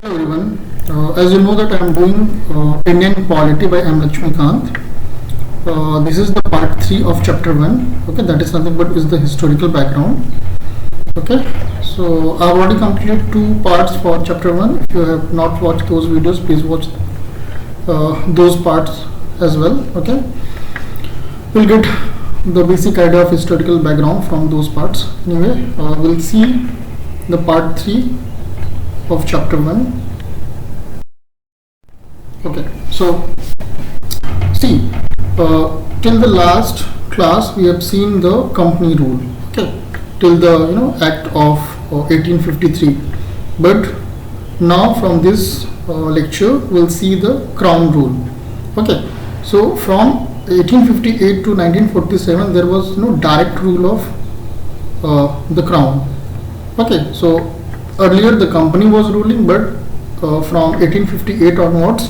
Hello everyone. As you know that I am doing Indian Polity by M. Lakshmikant. This is the part 3 of chapter 1. Okay, that is nothing but is the historical background. Okay, so I have already completed 2 parts for chapter 1. If you have not watched those videos, please watch those parts as well. Okay, we'll get the basic idea of historical background from those parts. Anyway, we'll see the part 3 of chapter 1. Okay, so see, till the last class we have seen the company rule. Okay, till the act of 1853, but now from this lecture we'll see the crown rule. Okay, so from 1858 to 1947 there was no direct rule of the crown. Okay, so earlier the company was ruling, but from 1858 onwards,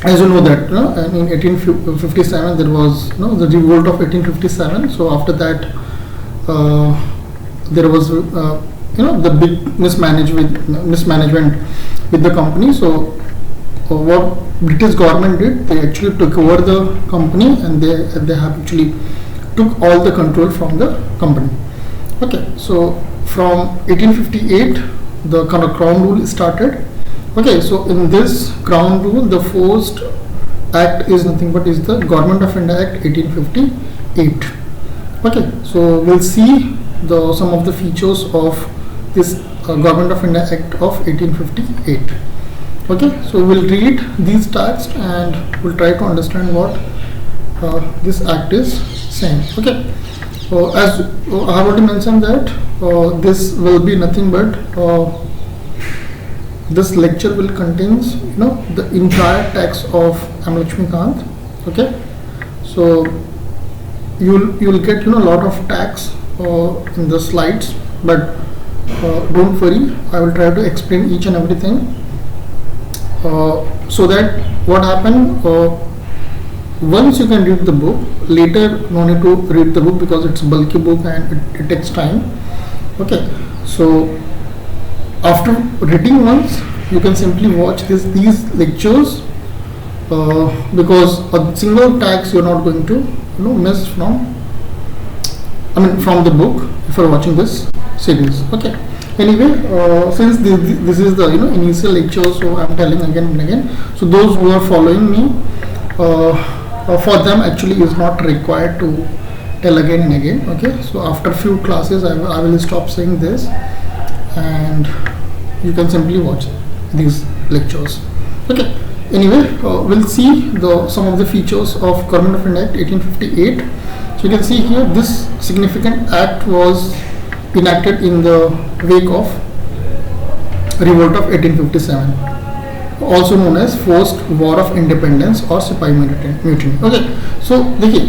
as you know that in 1857 there was the revolt of 1857. So after that there was the big mismanagement with the company. So what British government did, they actually took over the company, and they have actually took all the control from the company. Okay, so from 1858 the crown rule started. Okay, so in this crown rule the first act is nothing but is the Government of India Act 1858. Okay, so we'll see some of the features of this Government of India Act of 1858. Okay, so we'll read these texts and we'll try to understand what this act is saying. Okay, as I have already mentioned that this will be nothing but this lecture will contains the entire text of M. Lakshmikant. Okay, so you'll get a lot of text in the slides, but don't worry, I will try to explain each and everything so that what happened, once you can read the book, later no need to read the book because it's a bulky book and it takes time. Okay, so after reading once, you can simply watch these lectures because a single text you're not going to miss from the book if you're watching this series. Okay, anyway, since this is the initial lecture, so I'm telling again and again. So those who are following me, for them actually is not required to tell again and again. Okay, so after few classes I will stop saying this and you can simply watch these lectures. Okay, anyway, we'll see some of the features of Government of India Act 1858. So you can see here this significant act was enacted in the wake of revolt of 1857, also known as First War of Independence और सिपाही mutiny. Okay, सो देखिए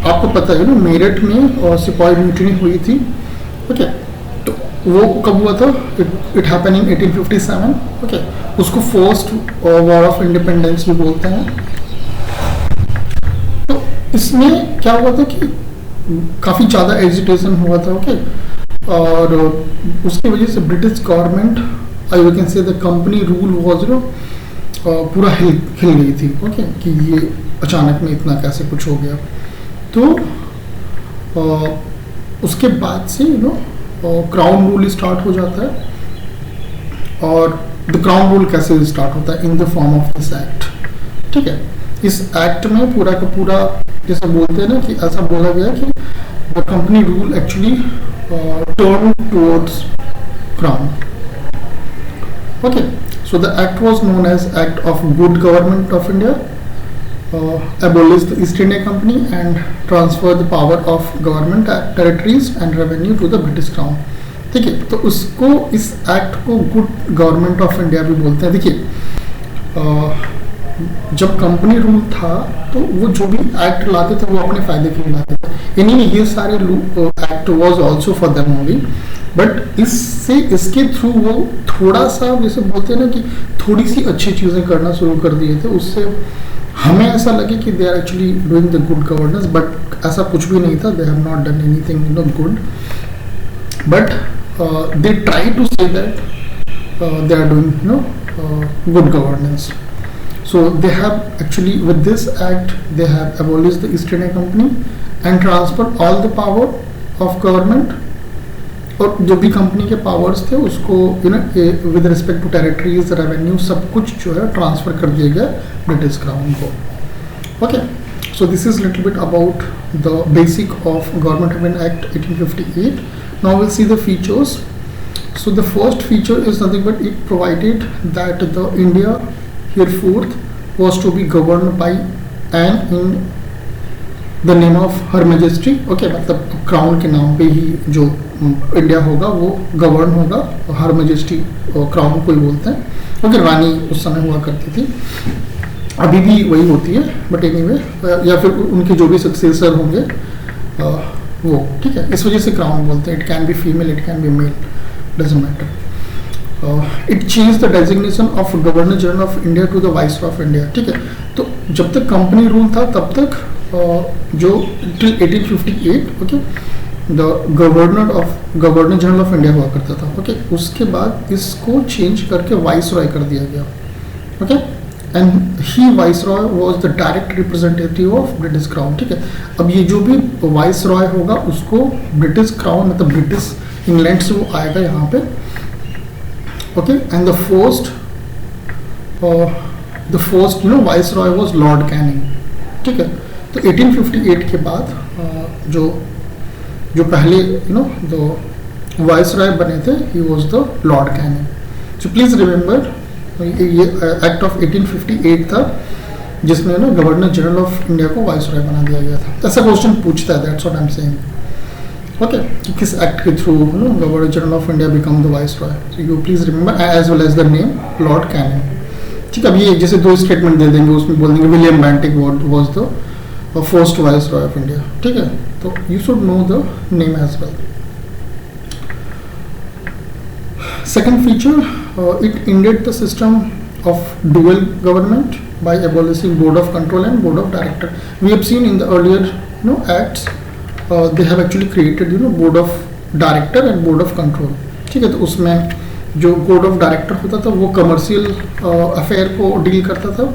आपको पता है मेरठ में और सिपाही mutiny हुई थी. ओके, तो वो कब हुआ था? It happen in 1857. ओके, उसको फर्स्ट वॉर ऑफ इंडिपेंडेंस भी बोलते हैं. तो इसमें क्या हुआ था कि काफ़ी ज़्यादा एजिटेशन हुआ था. ओके, और उसकी वजह से British government, I can say the company rule was पूरा हिल गई थी. ओके, कि ये अचानक में इतना कैसे कुछ हो गया. तो उसके बाद से क्राउन रूल स्टार्ट हो जाता है. और द क्राउन रूल कैसे स्टार्ट होता है? In the form of this act. ठीक है, इस एक्ट में पूरा का पूरा जैसा बोलते हैं ना कि ऐसा बोला गया कि the company rule actually turn towards crown. Okay, so the act was known as Act of Good Government of India, abolished the East India Company and transferred the power of government territories and revenue to the British Crown. ठीक है, तो उसको इस act को good government of India भी बोलते हैं. देखिए, जब कंपनी रूल था तो वो जो भी एक्ट लाते थे वो अपने फायदे के लिए लाते थे. यानी ये सारे act was also for them only, but इसके थ्रू वो थोड़ा सा जैसे बोलते हैं ना कि थोड़ी सी अच्छी चीज़ें करना शुरू कर दिए थे. उससे हमें ऐसा लगे कि they are actually doing the good governance, but ऐसा कुछ भी नहीं था. They have not done anything good, but they try to say that they are doing good governance. So they have actually, with this act, they have abolished the East India Company and transferred all the power of government, और जो भी company के powers थे उसको with respect to territories, revenue, सब कुछ जो है ट्रांसफर कर दिया गया ब्रिटिश क्राउन को. Okay, so this is little bit about the basic of Government of India Act 1858. Now will see the features. So the first feature is nothing but it provided that the India hereforth was to be governed by and in the name of Her Majesty. Okay, मतलब crown के नाम पे ही जो India होगा वो govern होगा. हर majesty crown को ही बोलते हैं. ओके, रानी उस समय हुआ करती थी, अभी भी वही होती है, बट एनीवे या फिर उनके जो भी सक्सेसर होंगे वो, ठीक है, इस वजह से क्राउन बोलते हैं. It can be female, it can be male, doesn't matter. It changed the designation of Governor General of India to the Viceroy of India. ठीक है, तो जब तक कंपनी रूल था तब तक जो till 1858 okay the governor general of India हुआ करता था. ओके, उसके बाद इसको चेंज करके वाइसरॉय कर दिया गया. Okay, and he viceroy was the direct representative of British crown. ठीक है, अब ये जो भी वाइसरॉय होगा उसको ब्रिटिश क्राउन मतलब ब्रिटिश इंग्लैंड से वो आएगा यहाँ पे. Okay, and the first viceroy was Lord Canning. ठीक है, तो 1858 के बाद जो पहले द वाइसरॉय बने थे, he was the Lord Canning. So please remember ये एक्ट ऑफ 1858 था जिसमें गवर्नर जनरल ऑफ इंडिया को वाइसरॉय बना दिया गया था. ऐसा क्वेश्चन पूछता है, that's what I am saying. Okay, किस एक्ट के through governor general of India become the viceroy. So you please remember as well as the name Lord Canning. ठीक है, अब ये जैसे दो स्टेटमेंट दे देंगे, उसमें बोल देंगे William Bentinck was the first viceroy of India. ठीक है, तो you should know the name as well. Second feature, it ended the system of dual government by abolishing Board of Control and Board of Director. We have seen in the earlier acts, they have actually created Board of Director and Board of Control. ठीक है, तो उसमें जो Board of Director होता था वो commercial affair को deal करता था,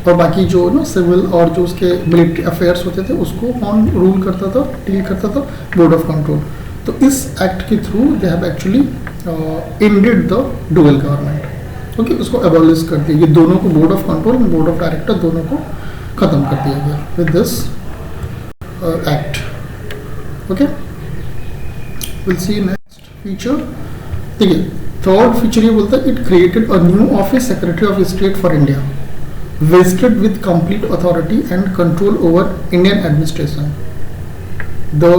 और बाकी जो सिविल और जो उसके मिलिट्री अफेयर्स होते थे उसको कौन रूल करता था, डील करता था, बोर्ड ऑफ कंट्रोल. तो इस एक्ट के through they have actually ended the dual government. Okay, उसको एबॉलिश कर दिया. ये दोनों को board of control and board of director दोनों को खत्म कर दिया गया with this act. Okay, will see next feature. ठीक है, थर्ड फीचर ये बोलता है it created a new office, secretary of state for India, vested with complete authority and control over Indian administration. The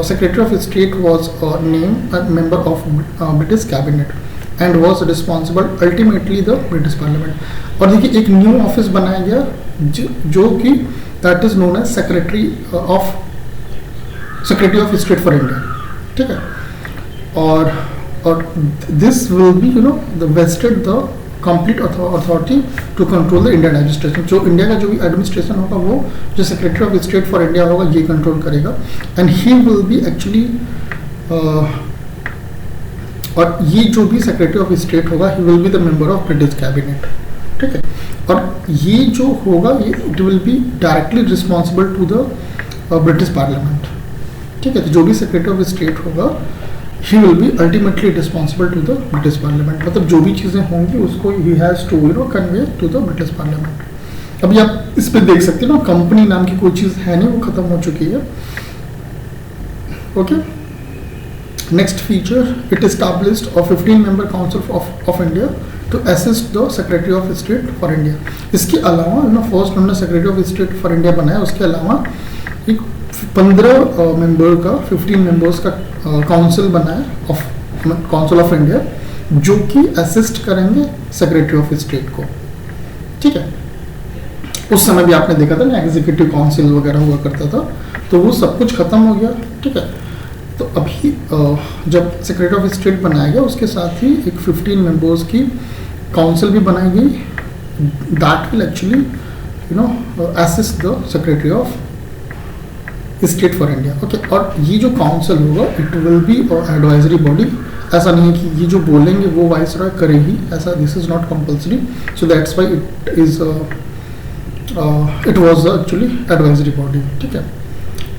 Secretary of State was named a member of British Cabinet and was responsible ultimately the British Parliament. और देखिए एक new office बनाया गया जो कि that is known as secretary of state for India. ठीक है, और this will be the vested the complete authority to control the Indian administration. जो इंडिया का जो भी एडमिनिस्ट्रेशन होगा वो जो secretary of state for India होगा ये कंट्रोल करेगा. And he will be actually और ये जो भी सेक्रेटरी ऑफ स्टेट होगा he will be the member of British cabinet. ठीक है, और ये जो होगा ये it will be directly responsible to the British parliament. ठीक है, तो जो भी सेक्रेटरी ऑफ स्टेट होगा he will be ultimately responsible to the British Parliament. मतलब जो भी चीज़ें होंगी उसको he has to convey to the British Parliament. अभी आप इस पे देख सकते हो कंपनी नाम की कोई चीज़ है नहीं, वो खत्म हो चुकी है. Okay, next feature, it established a 15-member council of India to assist the Secretary of State for India. इसके अलावा फर्स्ट उन्होंने secretary of state for India बनाया, उसके अलावा एक 15 मेंबर का 15 मेंबर्स का काउंसिल बनाया काउंसिल ऑफ इंडिया जो कि असिस्ट करेंगे सेक्रेटरी ऑफ स्टेट को. ठीक है, उस समय भी आपने देखा था ना एग्जीक्यूटिव काउंसिल वगैरह हुआ करता था, तो वो सब कुछ खत्म हो गया. ठीक है, तो अभी जब सेक्रेटरी ऑफ स्टेट बनाया गया उसके साथ ही एक 15 मेंबर्स की काउंसिल भी बनाई गई. That will actually assist the secretary of state for India. Okay, और ये जो काउंसिल होगा it will B advisory body ऐसा नहीं है कि ये जो बोलेंगे वो वाइसरॉय करे ही, ऐसा this is not compulsory. So that's why it was actually advisory body. ठीक है.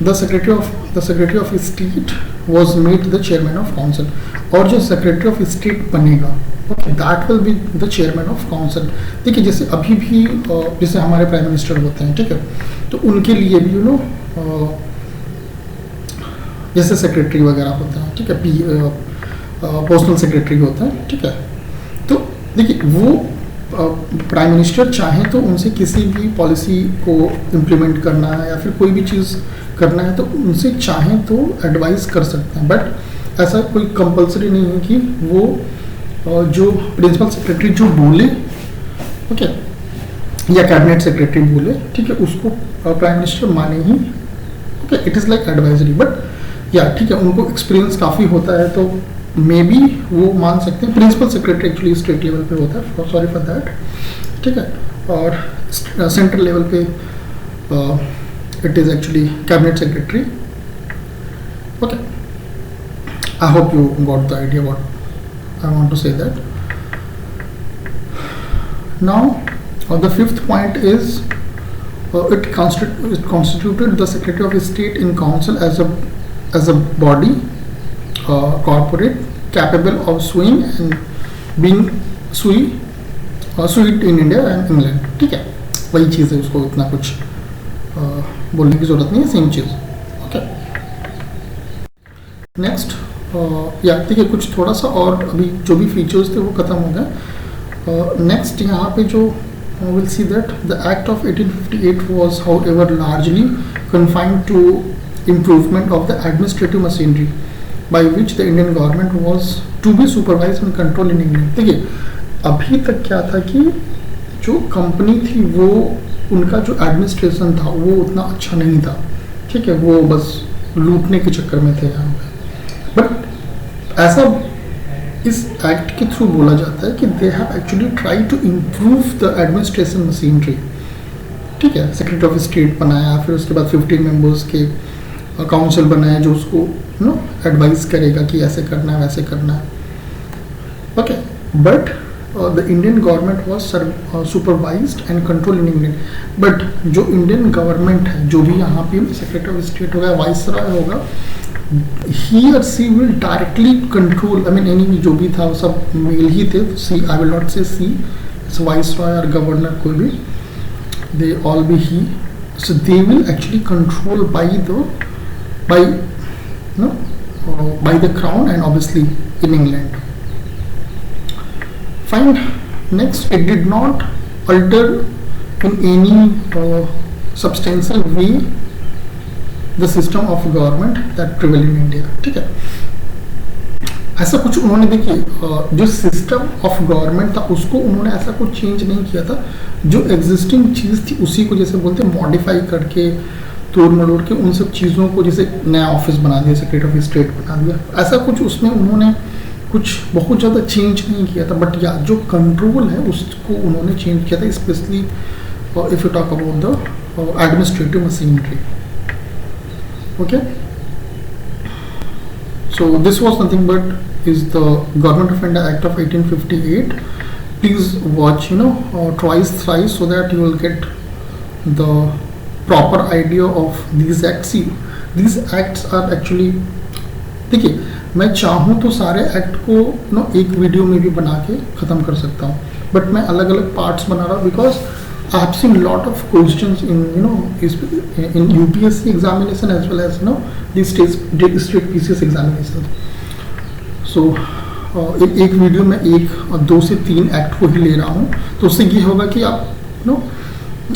The secretary of state was made the chairman of council. और जो सेक्रेटरी ऑफ स्टेट बनेगा, okay, that will be the chairman of council. देखिए जैसे अभी भी जैसे हमारे प्राइम मिनिस्टर होते हैं, ठीक है, तो उनके लिए भी यू नो जैसे सेक्रेटरी वगैरह होता है, ठीक है, पर्सनल सेक्रेटरी होता है, ठीक है. तो देखिए वो प्राइम मिनिस्टर चाहे तो उनसे किसी भी पॉलिसी को इम्प्लीमेंट करना है या फिर कोई भी चीज़ करना है तो उनसे चाहे तो एडवाइस कर सकते हैं. बट ऐसा कोई कंपलसरी नहीं है कि वो जो प्रिंसिपल सेक्रेटरी जो बोले, ओके, या कैबिनेट सेक्रेटरी बोले, ठीक है, उसको प्राइम मिनिस्टर माने ही. Okay, it is like advisory. But या ठीक है, उनको एक्सपीरियंस काफ़ी होता है तो मे बी वो मान सकते हैं. Principal secretary actually state level पे होता है, सॉरी फॉर दैट. ठीक है. और सेंट्रल लेवल पे it is actually cabinet secretary. Okay, I hope you got the idea what I want to say that. Now the fifth point is it constituted the Secretary of State in Council as a body, corporate, capable of suing and being sued in India and England. ठीक है, वही चीज़ है, उसको इतना कुछ बोलने की ज़रूरत नहीं है, सेम चीज़. ओके, नेक्स्ट या ठीक है, कुछ थोड़ा सा और अभी जो भी फीचर्स थे वो ख़त्म हो गए. नेक्स्ट यहाँ पे जो we'll see that the Act of 1858 was, however, largely confined to improvement of the administrative machinery by which the Indian government was to be supervised and controlled in England. देखिए अभी तक क्या था कि जो कंपनी थी वो उनका जो एडमिनिस्ट्रेशन था वो उतना अच्छा नहीं था. ठीक है, वो बस लूटने के चक्कर में थे यहाँ पे. बट ऐसा इस एक्ट के थ्रू बोला जाता है कि they have actually try to improve the administration machinery. ठीक है, सेक्रेटरी ऑफ स्टेट बनाया, फिर उसके बाद 15 मेंबर्स के काउंसिल बनाया जो उसको नो एडवाइस करेगा कि ऐसे करना है वैसे करना है. Okay, but the Indian government was supervised and control in England. But जो इंडियन गवर्नमेंट है, जो भी यहाँ पे सेक्रेटरी ऑफ स्टेट होगा, वाइसरॉय होगा, he or she will directly control, I mean any जो भी था वो सब मेल ही थे. सी, I will not say she, it's viceroy or governor, कोई भी, they all be he. So they will actually control by the crown and obviously in England. Fine. Next, it did not alter in any substantial way the system of government that prevail in India. ठीक है, ऐसा कुछ उन्होंने देखिए जो system of government था उसको उन्होंने ऐसा कुछ चेंज नहीं किया था. जो एग्जिस्टिंग चीज़ थी उसी को जैसे बोलते हैं मॉडिफाई करके, तोड़ मरोड़ के उन सब चीज़ों को, जैसे नया ऑफिस बना दिया, सेक्रेटरी ऑफ स्टेट बना दिया, ऐसा कुछ उसमें उन्होंने कुछ बहुत ज़्यादा चेंज नहीं किया था. बट या जो कंट्रोल है उसको उन्होंने चेंज किया था, specially if you talk about the administrative machinery. Okay, so this was nothing but is the Government of India Act of 1858. Please watch twice thrice so that you will get the proper idea of these acts. See, these acts are actually, देखिए मैं चाहूँ तो सारे act को एक video में भी बना के ख़त्म कर सकता हूँ, बट मैं अलग अलग पार्ट्स बना रहा हूँ because I have seen lot of questions in UPSC examination as well as the state PCS examination. So एक वीडियो में 2 से 3 एक्ट को ही ले रहा हूँ, तो उससे ये होगा कि आप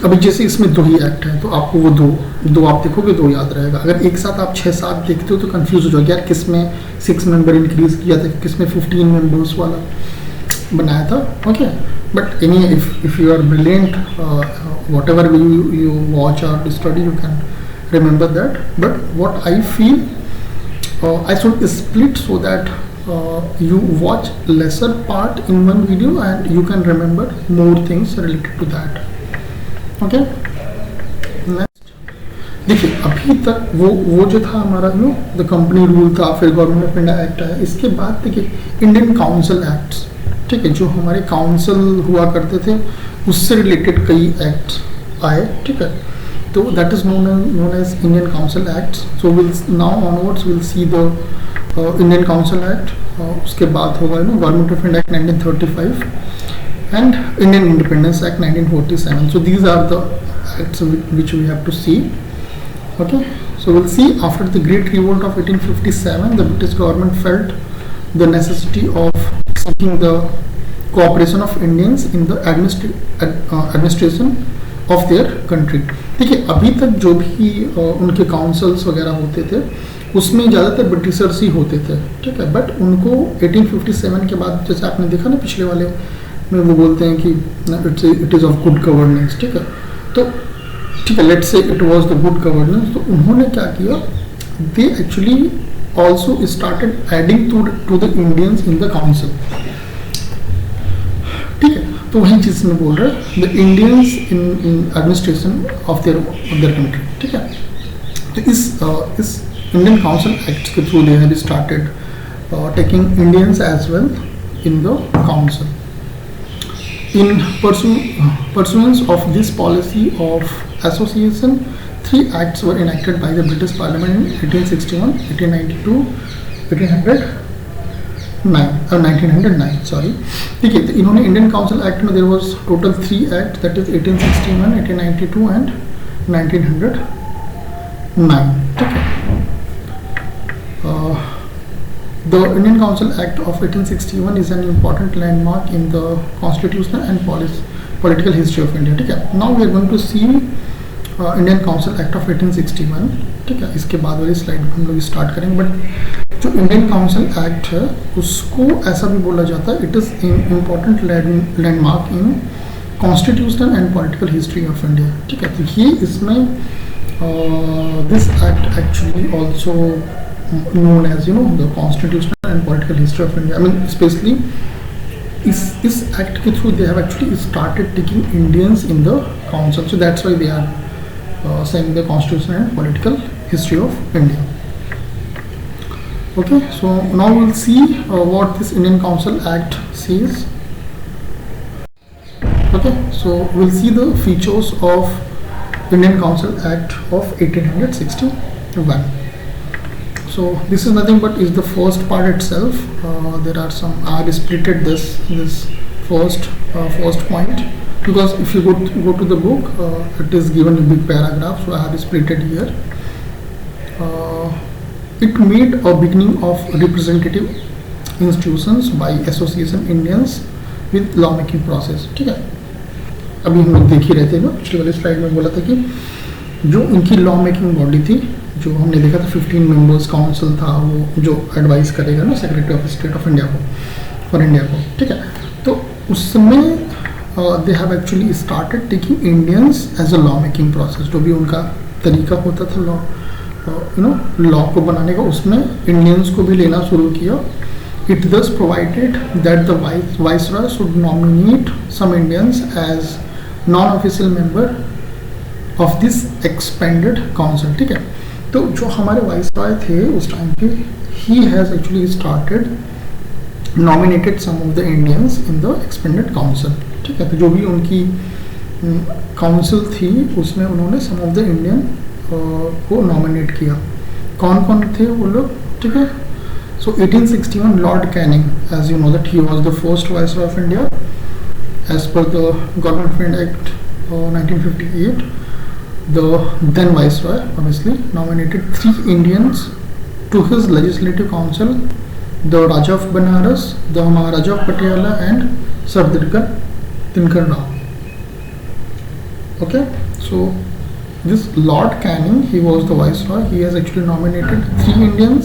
अभी जैसे इसमें 2 ही एक्ट हैं तो आपको वो दो आप देखोगे 2 याद रहेगा. अगर एक साथ आप 6-7 देखते हो तो कंफ्यूज हो जाओगे, यार किस में 6 मेंबर इंक्रीज किया था, किस में 15 मेंबर्स वाला बनाया था. Okay, but anyway, if you are brilliant, whatever you watch or study, you can remember that. But what I feel, I should split so that you watch lesser part in one video and you can remember more things related to that. Okay, next, देखिए अभी तक वो जो था हमारा the company rule था, फिर government of India act आया, इसके बाद देखिए इंडियन काउंसिल एक्ट्स, ठीक है, जो हमारे काउंसिल हुआ करते थे उससे रिलेटेड कई एक्ट्स आए, ठीक है, तो that is known as Indian council acts. So will now onwards will see the Indian council act. उसके बाद होगा government of India act 1935 and Indian Independence Act 1947. So these are the acts which we have to see. Okay, so we'll see after the Great Revolt of 1857, the British government felt the necessity of seeking the cooperation of Indians in the administration of their country. देखिए अभी तक जो भी उनके councils वगैरह होते थे उसमें ज़्यादातर ब्रिटिशर्स ही होते थे, ठीक है, बट उनको 1857 के बाद जैसे आपने देखा ना पिछले वाले में वो बोलते हैं कि it is of good governance, ठीक है, तो ठीक है, let's say it was the good governance. तो उन्होंने क्या किया, they actually also started adding to the Indians in the council, ठीक है, तो वही चीज़ में बोल रहे हैं the Indians in administration of their country, ठीक है. तो इस इंडियन काउंसिल एक्ट के through they have started taking Indians as well in the council. In pursuance of this policy of association, 3 acts were enacted by the British Parliament in 1861, 1892, 1909. Sorry, ठीक है, तो इन्होंने Indian council act में there was total 3 acts, that is 1861, 1892 and 1909. ठीक है. The Indian Council Act of 1861 is an important landmark in the constitutional and political history of India. ठीक है. Now we are going to see Indian Council Act of 1861. ठीक है. इसके बाद वाली slide हम लोग स्टार्ट करेंगे. बट जो इंडियन काउंसिल एक्ट है उसको ऐसा भी बोला जाता है, it is important landmark in constitutional and political history of India. ठीक है. तो ये इसमें this act actually also known as the constitutional and political history of India. I mean especially is act ke through they have actually started taking Indians in the council, so that's why they are saying the constitutional and political history of India. Okay, so now we'll see what this Indian Council Act says. Okay, so we'll see the features of Indian Council Act of 1861. So this is nothing but is the first part itself. There are some, I have splitted this first point, because if you go to the book, it is given in big paragraph, so I have splitted here. It made a beginning of representative institutions by association Indians with law making process. ठीक है. अभी हम लोग देख ही रहे थे ना, पिछले वाले स्लाइड में बोला था कि जो इनकी लॉ मेकिंग बॉडी थी, जो हमने देखा था 15 मेंबर्स काउंसिल था, वो जो एडवाइस करेगा ना secretary of state of India को, फॉर इंडिया को. ठीक है. तो उसमें they have actually started taking Indians as a law making process. जो भी उनका तरीका होता था लॉ को बनाने का, उसमें इंडियंस को भी लेना शुरू किया. It thus provided that the viceroy should nominate some Indians as non official member of this expanded council. ठीक है. तो जो हमारे वाइसरॉय थे उस टाइम पे, he has actually started nominated some of the Indians in the expanded council. ठीक है. तो जो भी उनकी काउंसिल थी उसमें उन्होंने सम ऑफ द इंडियन को नॉमिनेट किया. कौन कौन थे वो लोग? ठीक है. So 1861 Lord Canning, as you know that he was the first viceroy of India as per the government of India act 1958. The then Viceroy obviously nominated 3 Indians to his legislative council, the Raja of Banaras, the Maharaja of Patiala and Sir Dinkar Rao. Okay, so this Lord Canning, he was the Viceroy. He has actually nominated 3 Indians.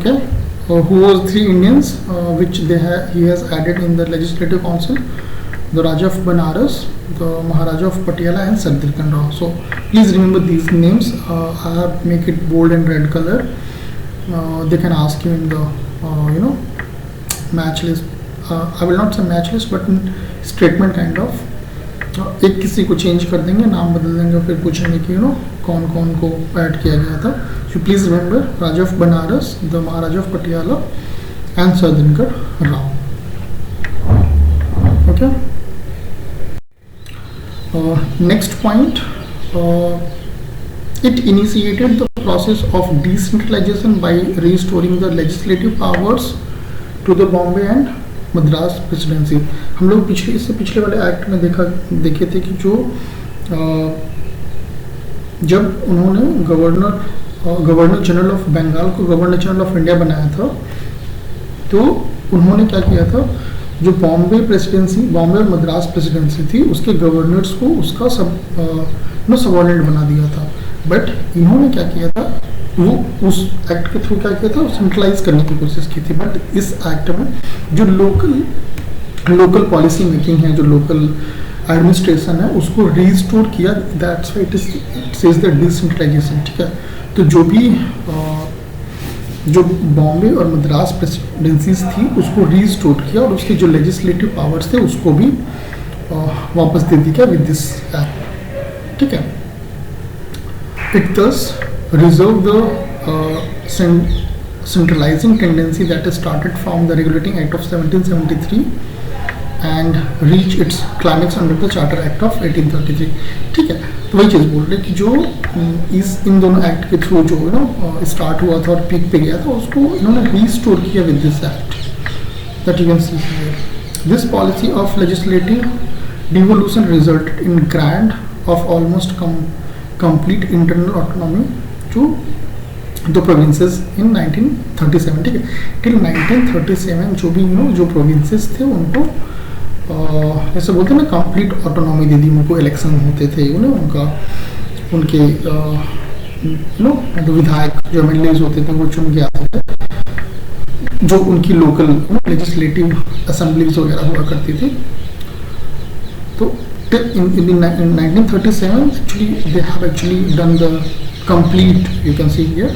Okay. Who was 3 Indians which he has added in the legislative council: the Raja of Banaras, the Maharaja of Patiala and Sir Dinkar Rao. So please remember these names. I have make it bold and red color. They can ask you in the match list I will not say match list but statement kind of, एक किसी को change कर देंगे, नाम बदल देंगे, फिर पूछेंगे कि कौन कौन को ऐड किया गया था. सो please remember Raja of Banaras, the Maharaja of Patiala and sir Dinkar Rao. Okay, next point, it initiated the process of decentralization by restoring the legislative powers to the Bombay and Madras presidency. हम लोग इससे पिछले वाले एक्ट में देखे थे कि जो जब उन्होंने गवर्नर जनरल ऑफ बंगाल को गवर्नर जनरल ऑफ इंडिया बनाया था, तो उन्होंने क्या किया था, जो बॉम्बे प्रेसिडेंसी, बॉम्बे और मद्रास प्रेसिडेंसी थी, उसके गवर्नर्स को उसका सबऑर्डिनेट बना दिया था. बट इन्होंने क्या किया था, वो उस एक्ट के थ्रू क्या किया था, सेंट्रलाइज करने की कोशिश की थी. बट इस एक्ट में जो लोकल पॉलिसी मेकिंग है, जो लोकल एडमिनिस्ट्रेशन है, उसको रिस्टोर किया. That's why it says the decentralization. ठीक है, तो जो बॉम्बे और मद्रास प्रेसिडेंसीज थी उसको रिस्टोर किया और उसके जो लेजिस्लेटिव पावर्स थे उसको भी वापस दे दिया विद दिस एक्ट. ठीक है, it thus reserved the centralizing tendency that is started from the Regulating Act of 1773 and reach its climax under the Charter Act of 1833. ठीक है, तो वही चीज़ बोल रहे कि जो इन दोनों एक्ट के थ्रू जो स्टार्ट हुआ था और पीक पे गया था, उसको इन्होंने रिस्टोर किया with this act. That you can see here. This policy of legislative devolution resulted in grant of almost complete internal autonomy to the provinces in 1937. ठीक है, till 1937 जो भी जो provinces थे उनको ऐसे बोलते हैं ना, कंप्लीट ऑटोनॉमी दे दी उनको. इलेक्शन होते थे उनके विधायक जो एमएलएज होते थे वो चुन के आते थे, जो उनकी लोकल लेजिस्लेटिव असेंबलीज वगैरह हुआ करती थी. तो in 1937 actually they have actually done the complete, you can see here,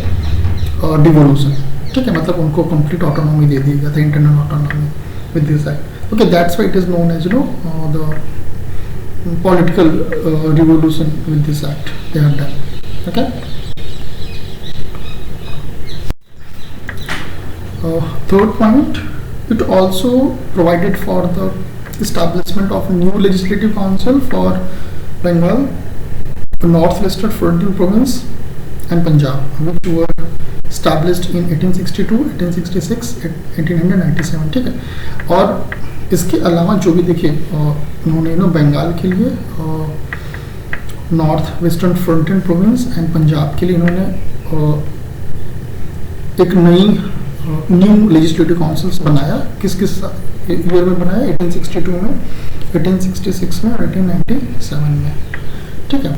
devolution. ठीक है, मतलब उनको complete autonomy दे दिया गया था, internal autonomy with this act. Okay, that's why it is known as the political revolution with this act they have done. Okay, third point, it also provided for the establishment of new legislative council for Bengal, Northwestern Frontier Province and Punjab, which were established in 1862, 1866, 1897. ठीक है, और इसके अलावा जो भी देखिए उन्होंने बंगाल के लिए north western frontier province and Punjab के लिए इन्होंने एक नई न्यू लेजिस्लेटिव काउंसिल्स बनाया. किस ईयर में बनाया? 1862 में, 1866 में और 1897 में. ठीक है,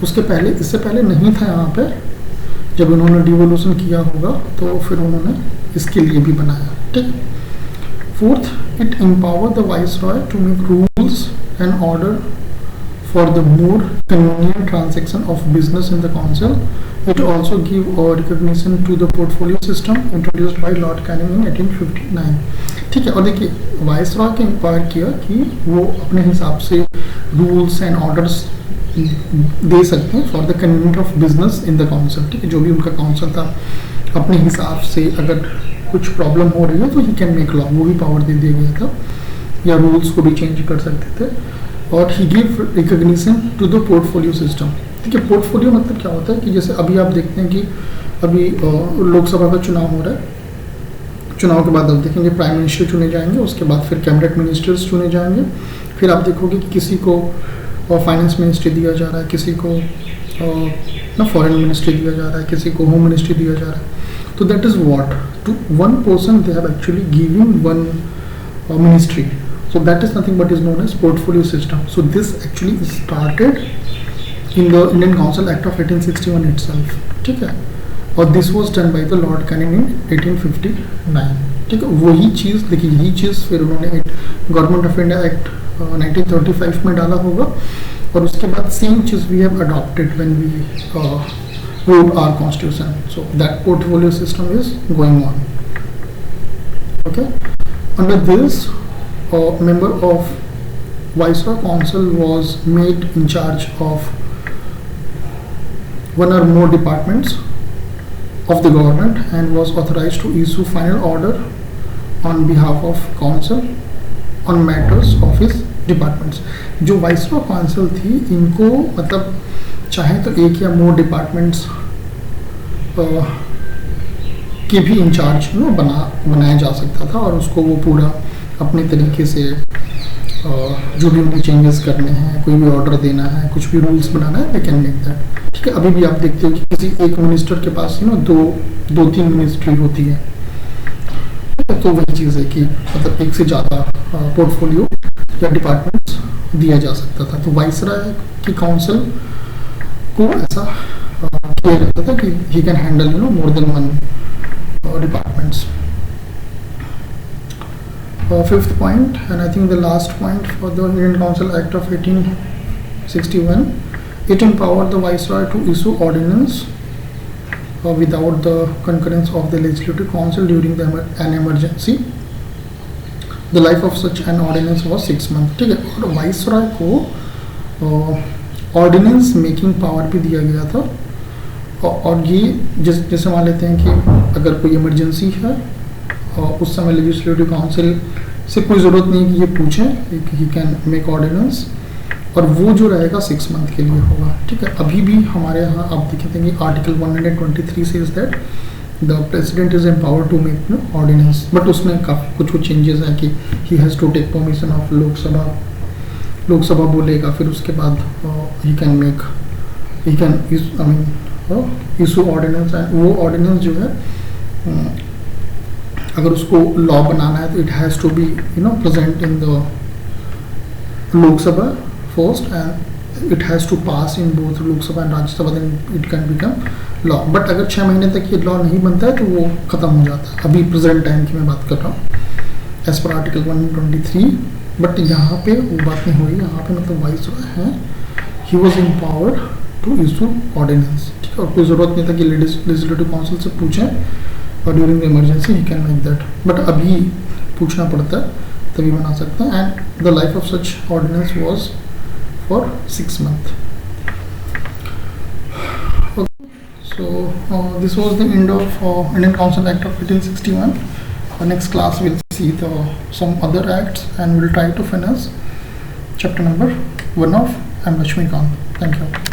इससे पहले नहीं था यहाँ पे. जब इन्होंने डिवोल्यूशन किया होगा तो फिर उन्होंने इसके लिए भी बनाया. ठीक है. Fourth, it empower the viceroy to make rules and order for the more convenient transaction of business in the council. It also give recognition to the portfolio system introduced by Lord Canning in 1859. ठीक है, और देखिए viceroy के inquire किया कि वो अपने हिसाब से रूल्स एंड ऑर्डर्स दे सकते हैं for the convenient of business in the council. ठीक है, जो भी उनका काउंसिल था अपने हिसाब से अगर कुछ प्रॉब्लम हो रही है तो ही कैन मेक लॉ, वो भी पावर दे दिया गया था, या रूल्स को भी चेंज कर सकते थे. और he give recognition to the portfolio system. ठीक है, पोर्टफोलियो मतलब क्या होता है कि जैसे अभी आप देखते हैं कि अभी लोकसभा का चुनाव हो रहा है. चुनाव के बाद आप देखेंगे प्राइम मिनिस्टर चुने जाएंगे, उसके बाद फिर कैबिनेट मिनिस्टर्स चुने जाएंगे, फिर आप देखोगे कि किसी को फाइनेंस मिनिस्ट्री दिया जा रहा है, किसी को फॉरेन मिनिस्ट्री दिया जा रहा है, किसी को होम मिनिस्ट्री दिया जा रहा है. तो that is what to one person they have actually giving one ministry. So that is nothing but is known as portfolio system. So this actually started in the Indian Council Act of 1861 itself. ठीक है, और this was done by the Lord Canning in 1859. ठीक है, वही चीज़ देखिए, यही चीज़ फिर उन्होंने गवर्नमेंट ऑफ इंडिया एक्ट 1935 में डाला होगा, और उसके बाद सेम चीज़ we have adopted when we wrote our constitution. So that portfolio system is going on. Okay. Under this, a member of Viceroy Council was made in charge of one or more departments of the government and was authorized to issue final order on behalf of council on matters of his departments. जो viceroy council थी, इनको मतलब चाहे तो एक या मोर departments के भी इंचार्ज बनाया जा सकता था और उसको वो पूरा अपने तरीके से जो भी उन्हें चेंजेस करने हैं, कोई भी ऑर्डर देना है, कुछ भी रूल्स बनाना है, दे कैन मेक दैट। ठीक है, अभी भी आप देखते हो कि किसी एक मिनिस्टर के पास दो तीन मिनिस्ट्री होती है, तो वही चीज़ है कि मतलब एक से ज़्यादा पोर्टफोलियो या डिपार्टमेंट्स दिया जा सकता था। तो वाइसरॉय की काउंसिल को ऐसा किया जाता था कि he can handle more than one departments. Fifth point, and I think the last point for the Indian Council Act of 1861, it empowered the Viceroy to issue ordinance without the concurrence of the Legislative Council during an emergency. The life of such an ordinance was 6 months. ठीक है, और viceroy को ordinance making power भी दिया गया था और ये जैसे मान लेते हैं कि अगर कोई इमरजेंसी है और उस समय लेजिस्लेटिव काउंसिल से कोई ज़रूरत नहीं कि ये पूछें, ही कैन मेक ऑर्डिनेंस, और वो जो रहेगा 6 मंथ के लिए होगा। ठीक है, अभी भी हमारे यहाँ आप देखेंगे कि article 123 says that the president is empowered to make ordinance, but उसमें काफ़ी कुछ चेंजेस हैं कि he has to take permission of Lok Sabha बोलेगा, फिर उसके बाद he can issue ordinance, and वो ऑर्डिनेंस जो है अगर उसको लॉ बनाना है तो it has to be present in the Lok Sabha first and it has to pass in both Lok Sabha and Rajya Sabha, then it can become law. But अगर 6 महीने तक ये लॉ नहीं बनता है तो वो ख़त्म हो जाता है। अभी प्रेजेंट टाइम की मैं बात कर रहा हूँ एज पर आर्टिकल 123, बट यहाँ पे वो बात नहीं हो रही। यहाँ पे मतलब वाइसरॉय है, he was empowered to issue ordinance. ठीक है, और कोई ज़रूरत नहीं था कि लेजिस्लेटिव काउंसिल से पूछें और during the emergency he can make that, but अभी पूछना पड़ता है तभी बना सकते हैं। And the life of such ordinance was for 6 month. Okay, so this was the end of Indian council act of 1861. Next class we'll see some other acts and we'll try to finish chapter number 1 of M. Lakshmikant. Thank you.